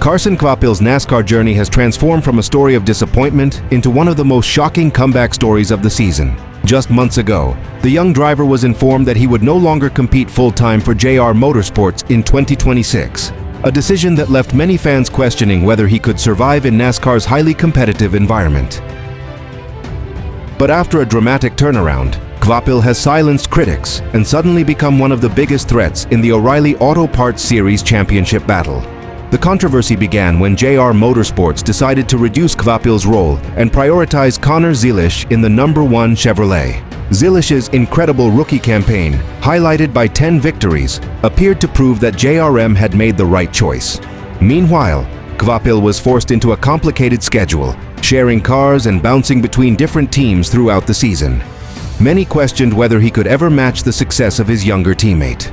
Carson Kvapil's NASCAR journey has transformed from a story of disappointment into one of the most shocking comeback stories of the season. Just months ago, the young driver was informed that he would no longer compete full-time for JR Motorsports in 2026, a decision that left many fans questioning whether he could survive in NASCAR's highly competitive environment. But after a dramatic turnaround, Kvapil has silenced critics and suddenly become one of the biggest threats in the O'Reilly Auto Parts Series championship battle. The controversy began when JR Motorsports decided to reduce Kvapil's role and prioritize Connor Zilisch in the #1 Chevrolet. Zilisch's incredible rookie campaign, highlighted by 10 victories, appeared to prove that JRM had made the right choice. Meanwhile, Kvapil was forced into a complicated schedule, sharing cars and bouncing between different teams throughout the season. Many questioned whether he could ever match the success of his younger teammate.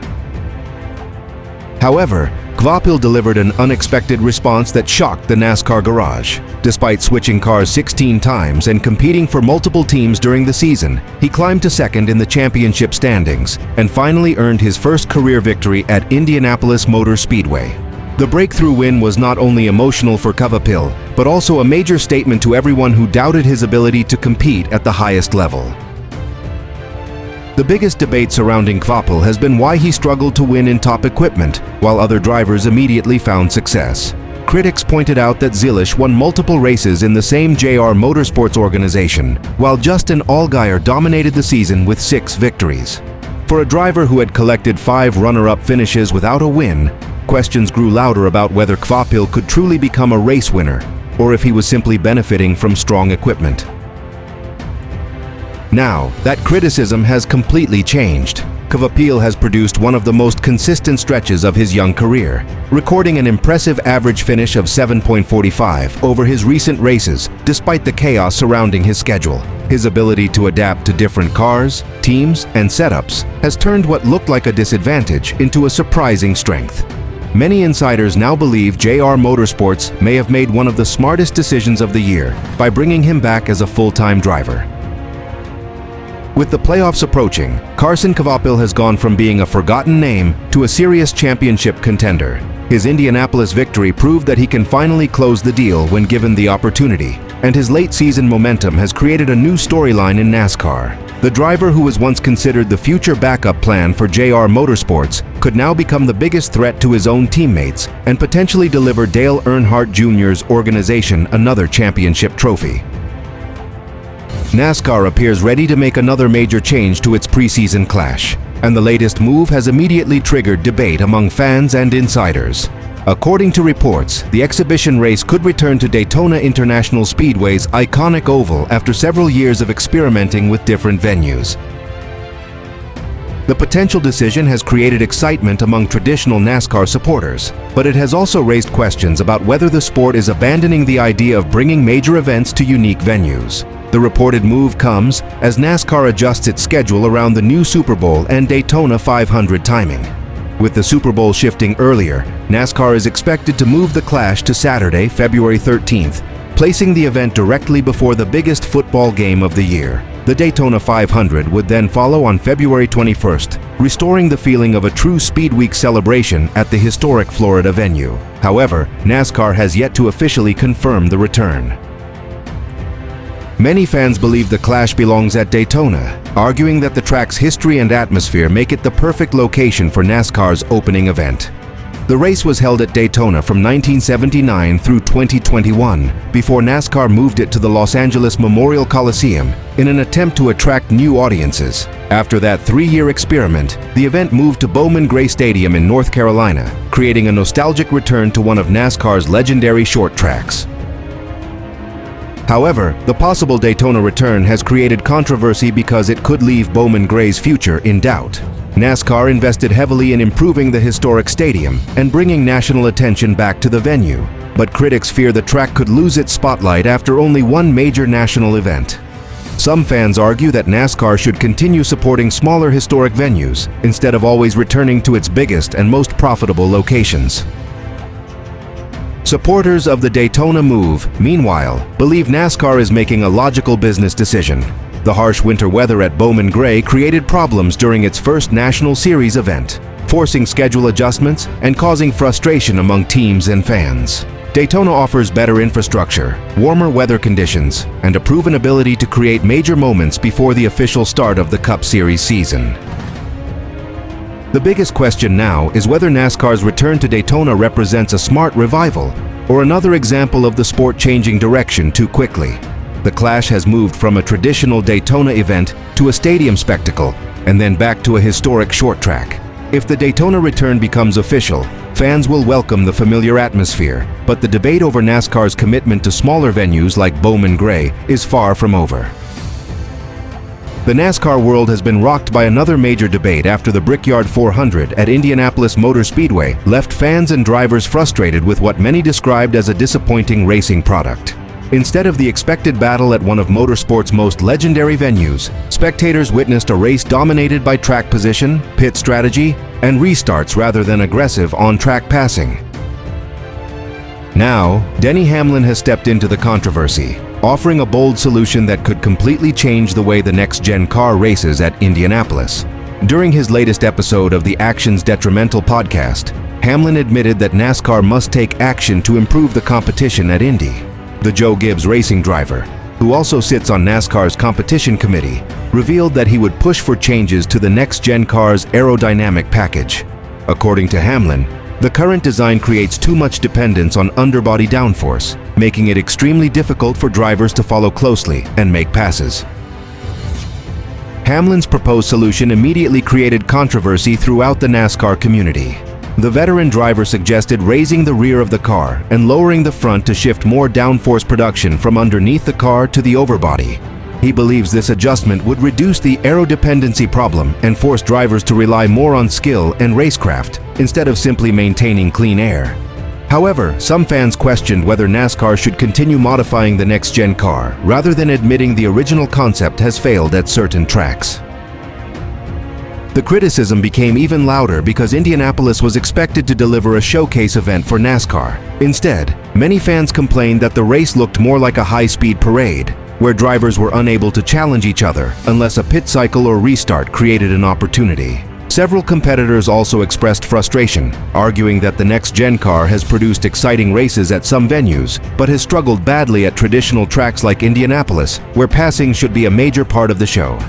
However, Kvapil delivered an unexpected response that shocked the NASCAR garage. Despite switching cars 16 times and competing for multiple teams during the season, he climbed to second in the championship standings and finally earned his first career victory at Indianapolis Motor Speedway. The breakthrough win was not only emotional for Kvapil, but also a major statement to everyone who doubted his ability to compete at the highest level. The biggest debate surrounding Kvapil has been why he struggled to win in top equipment, while other drivers immediately found success. Critics pointed out that Zilisch won multiple races in the same JR Motorsports organization, while Justin Allgaier dominated the season with 6 victories. For a driver who had collected 5 runner-up finishes without a win, questions grew louder about whether Kvapil could truly become a race winner, or if he was simply benefiting from strong equipment. Now, that criticism has completely changed. Kvapil has produced one of the most consistent stretches of his young career, recording an impressive average finish of 7.45 over his recent races, despite the chaos surrounding his schedule. His ability to adapt to different cars, teams, and setups has turned what looked like a disadvantage into a surprising strength. Many insiders now believe JR Motorsports may have made one of the smartest decisions of the year by bringing him back as a full-time driver. With the playoffs approaching, Carson Kvapil has gone from being a forgotten name to a serious championship contender. His Indianapolis victory proved that he can finally close the deal when given the opportunity, and his late-season momentum has created a new storyline in NASCAR. The driver who was once considered the future backup plan for JR Motorsports could now become the biggest threat to his own teammates and potentially deliver Dale Earnhardt Jr.'s organization another championship trophy. NASCAR appears ready to make another major change to its preseason clash, and the latest move has immediately triggered debate among fans and insiders. According to reports, the exhibition race could return to Daytona International Speedway's iconic oval after several years of experimenting with different venues. The potential decision has created excitement among traditional NASCAR supporters, but it has also raised questions about whether the sport is abandoning the idea of bringing major events to unique venues. The reported move comes as NASCAR adjusts its schedule around the new Super Bowl and Daytona 500 timing. With the Super Bowl shifting earlier, NASCAR is expected to move the clash to Saturday, February 13th, placing the event directly before the biggest football game of the year. The Daytona 500 would then follow on February 21st, restoring the feeling of a true Speed Week celebration at the historic Florida venue. However, NASCAR has yet to officially confirm the return. Many fans believe the clash belongs at Daytona, arguing that the track's history and atmosphere make it the perfect location for NASCAR's opening event. The race was held at Daytona from 1979 through 2021, before NASCAR moved it to the Los Angeles Memorial Coliseum in an attempt to attract new audiences. After that 3-year experiment, the event moved to Bowman Gray Stadium in North Carolina, creating a nostalgic return to one of NASCAR's legendary short tracks. However, the possible Daytona return has created controversy because it could leave Bowman Gray's future in doubt. NASCAR invested heavily in improving the historic stadium and bringing national attention back to the venue, but critics fear the track could lose its spotlight after only one major national event. Some fans argue that NASCAR should continue supporting smaller historic venues instead of always returning to its biggest and most profitable locations. Supporters of the Daytona move, meanwhile, believe NASCAR is making a logical business decision. The harsh winter weather at Bowman Gray created problems during its first National Series event, forcing schedule adjustments and causing frustration among teams and fans. Daytona offers better infrastructure, warmer weather conditions, and a proven ability to create major moments before the official start of the Cup Series season. The biggest question now is whether NASCAR's return to Daytona represents a smart revival or another example of the sport changing direction too quickly. The Clash has moved from a traditional Daytona event to a stadium spectacle and then back to a historic short track. If the Daytona return becomes official, fans will welcome the familiar atmosphere, but the debate over NASCAR's commitment to smaller venues like Bowman Gray is far from over. The NASCAR world has been rocked by another major debate after the Brickyard 400 at Indianapolis Motor Speedway left fans and drivers frustrated with what many described as a disappointing racing product. Instead of the expected battle at one of motorsport's most legendary venues, spectators witnessed a race dominated by track position, pit strategy, and restarts rather than aggressive on-track passing. Now, Denny Hamlin has stepped into the controversy, offering a bold solution that could completely change the way the next-gen car races at Indianapolis. During his latest episode of the Action's Detrimental podcast, Hamlin admitted that NASCAR must take action to improve the competition at Indy. The Joe Gibbs racing driver, who also sits on NASCAR's competition committee, revealed that he would push for changes to the next-gen car's aerodynamic package. According to Hamlin, the current design creates too much dependence on underbody downforce, making it extremely difficult for drivers to follow closely and make passes. Hamlin's proposed solution immediately created controversy throughout the NASCAR community. The veteran driver suggested raising the rear of the car and lowering the front to shift more downforce production from underneath the car to the overbody. He believes this adjustment would reduce the aerodependency problem and force drivers to rely more on skill and racecraft instead of simply maintaining clean air. However, some fans questioned whether NASCAR should continue modifying the next-gen car rather than admitting the original concept has failed at certain tracks. The criticism became even louder because Indianapolis was expected to deliver a showcase event for NASCAR. Instead, many fans complained that the race looked more like a high-speed parade, where drivers were unable to challenge each other unless a pit cycle or restart created an opportunity. Several competitors also expressed frustration, arguing that the next-gen car has produced exciting races at some venues, but has struggled badly at traditional tracks like Indianapolis, where passing should be a major part of the show.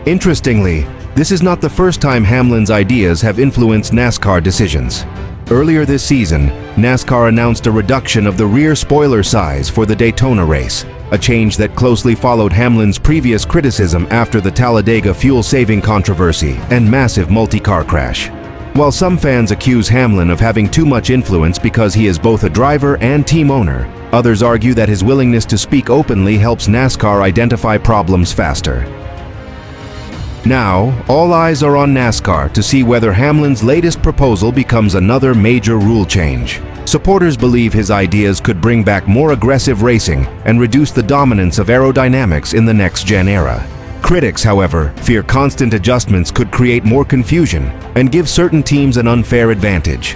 Interestingly, this is not the first time Hamlin's ideas have influenced NASCAR decisions. Earlier this season, NASCAR announced a reduction of the rear spoiler size for the Daytona race, a change that closely followed Hamlin's previous criticism after the Talladega fuel-saving controversy and massive multi-car crash. While some fans accuse Hamlin of having too much influence because he is both a driver and team owner, others argue that his willingness to speak openly helps NASCAR identify problems faster. Now, all eyes are on NASCAR to see whether Hamlin's latest proposal becomes another major rule change. Supporters believe his ideas could bring back more aggressive racing and reduce the dominance of aerodynamics in the next-gen era. Critics, however, fear constant adjustments could create more confusion and give certain teams an unfair advantage.